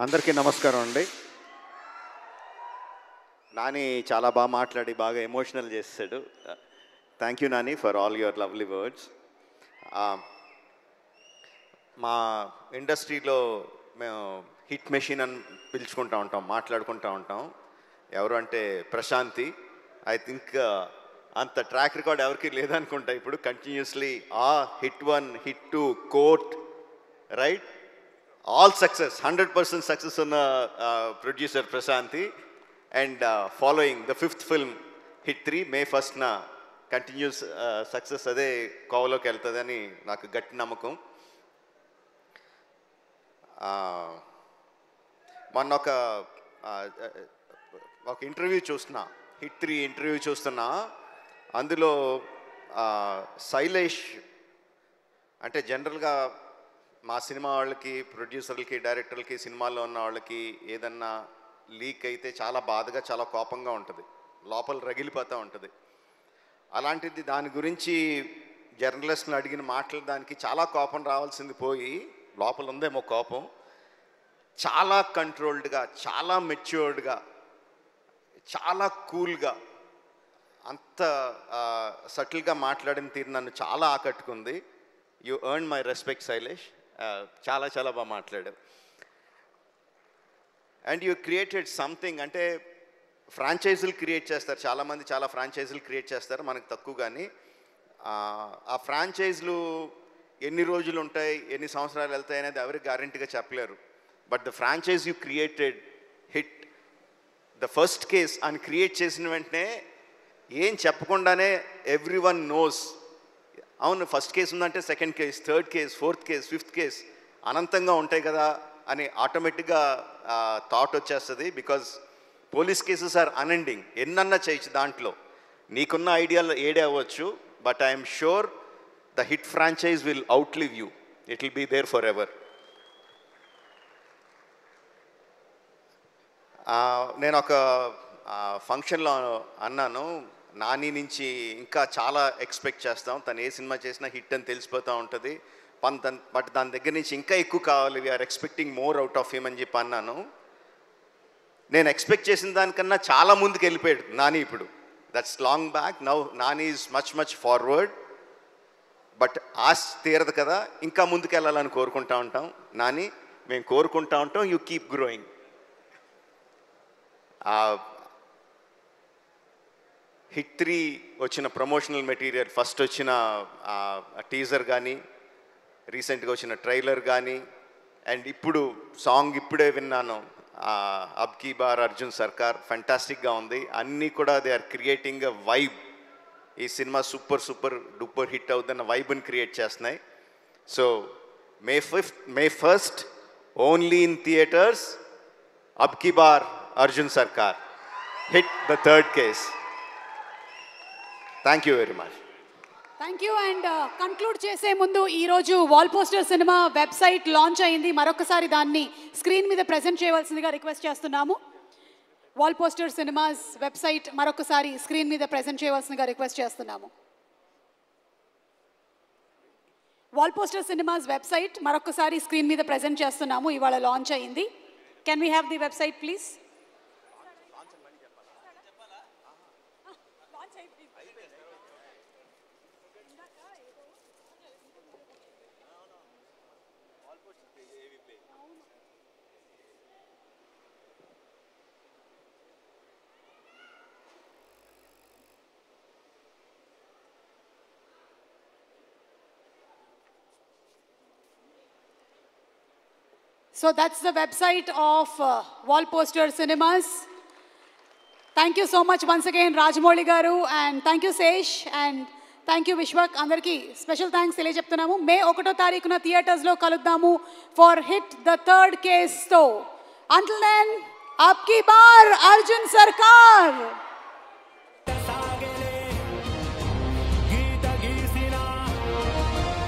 అందరికీ నమస్కారం అండి. నాని చాలా బాగా మాట్లాడి బాగా ఎమోషనల్ చేశాడు. Thank you Nani for all your lovely words. మా ఇండస్ట్రీలో మేము హిట్ మెషిన్ అని పిలుచుకుంటూ ఉంటాం, మాట్లాడుకుంటూ ఉంటాం. ఎవరు అంటే ప్రశాంతి. ఐ థింక్ అంత ట్రాక్ రికార్డ్ ఎవరికి లేదనుకుంటా. ఇప్పుడు continuously hit 1, hit 2, court, right, all success, 100% success ఉన్న producer Prashanti. And following the 5th film hit 3 May 1st continuous success అదే కోవలోకి వెళ్తుందని నాకు గట్టి నమ్మకం. మొన్న ఒక ఇంటర్వ్యూ చూస్తున్నా, హిట్ 3 ఇంటర్వ్యూ చూస్తున్నా. అందులో శైలేష్ అంటే జనరల్గా మా సినిమా వాళ్ళకి, ప్రొడ్యూసర్లకి, డైరెక్టర్లకి, సినిమాల్లో ఉన్న వాళ్ళకి ఏదన్నా లీక్ అయితే చాలా బాధగా, చాలా కోపంగా ఉంటుంది, లోపల రగిలిపోతూ ఉంటుంది. అలాంటిది దాని గురించి జర్నలిస్టులు అడిగిన మాటలు దానికి చాలా కోపం రావాల్సింది పోయి లోపల ఉందేమో కోపం. చాలా కంట్రోల్డ్గా, చాలా మెచ్యూర్డ్గా, చాలా కూల్గా, అంత సటిల్గా మాట్లాడిన తీరు నన్ను చాలా ఆకట్టుకుంది. You earn my respect Shailesh. చాలా చాలా బాగా మాట్లాడావు. And you created something. అంటే ఫ్రాంచైజీలు క్రియేట్ చేస్తారు చాలామంది, చాలా ఫ్రాంచైజీలు క్రియేట్ చేస్తారు, మనకు తక్కువ. కానీ ఆ ఫ్రాంచైజీలు ఎన్ని రోజులు ఉంటాయి, ఎన్ని సంవత్సరాలు వెళ్తాయి అనేది ఎవరికి గ్యారెంటీగా చెప్పలేరు. But the franchise you created hit the first case అని క్రియేట్ చేసిన వెంటనే ఏం చెప్పకుండానే ఎవ్రీ వన్ నోస్, అవును ఫస్ట్ కేసు ఉందంటే second case, third case, fourth case, fifth case అనంతంగా ఉంటాయి కదా అని ఆటోమేటిక్గా థాట్ వచ్చేస్తుంది. Because police cases are unending, ఎన్నన్నా చేయొచ్చు దాంట్లో. నీకున్న ఐడియాలు ఏడే అవ్వచ్చు, but I'm sure the hit franchise will outlive you. It will be there for ever. నేను ఒక ఫంక్షన్లో అన్నాను, నాని నుంచి ఇంకా చాలా ఎక్స్పెక్ట్ చేస్తాం, తను ఏ సినిమా చేసినా హిట్ అని తెలిసిపోతూ ఉంటుంది, బట్ దాని దగ్గర నుంచి ఇంకా ఎక్కువ కావాలి, we are expecting more out of him అని చెప్పి అన్నాను. నేను ఎక్స్పెక్ట్ చేసిన దానికన్నా చాలా ముందుకు వెళ్ళిపోయాడు నాని ఇప్పుడు. That's long back. Now Nani is much forward. But ఆశ తీరదు కదా, ఇంకా ముందుకు వెళ్ళాలని కోరుకుంటా ఉంటాం. నాని, మేము కోరుకుంటా ఉంటాం, యూ కీప్ గ్రోయింగ్. హిట్ 3 వచ్చిన ప్రమోషనల్ మెటీరియల్, ఫస్ట్ వచ్చిన టీజర్ కానీ, రీసెంట్గా వచ్చిన ట్రైలర్ కానీ, అండ్ ఇప్పుడు సాంగ్ ఇప్పుడే విన్నాను, అబ్ కీ బార్ అర్జున్ సర్కార్, ఫెంటాస్టిక్గా ఉంది. అన్నీ కూడా they are creating a vibe. ఈ సినిమా సూపర్ డూపర్ హిట్ అవుతున్న వైబ్ని క్రియేట్ చేస్తున్నాయి. So May 1st only in theatres, అబ్ కీ బార్ Arjun Sarkar, hit the third case. Thank you very much. Thank you. And conclude చేసే ముందు ఈరోజు wall poster cinema website launch అయింది. మరొకసారి దాన్ని స్క్రీన్ మీద ప్రజెంట్ చేయవలసిందిగా రిక్వెస్ట్ చేస్తున్నాము. వాల్ పోస్టర్ సినిమాస్ వెబ్సైట్ మరొకసారి స్క్రీన్ మీద ప్రజెంట్ చేయవలసిందిగా రిక్వెస్ట్ చేస్తున్నాము. వాల్ పోస్టర్ సినిమాస్ వెబ్సైట్ మరొకసారి స్క్రీన్ మీద ప్రజెంట్ చేస్తున్నాము. ఇవాళ లాంచ్ అయింది. Can we have the website please? So that's the website of Wall Poster Cinemas. Thank you so much once again, Rajamouli garu, and thank you Sesh, and thank you Vishwak. Andarki special thanks teliyacheptunnamu. May 1వ తారీఖున theatres లో కలుద్దాము for hit the third case. So until then, Ab Ki Baar Arjun Sarkar.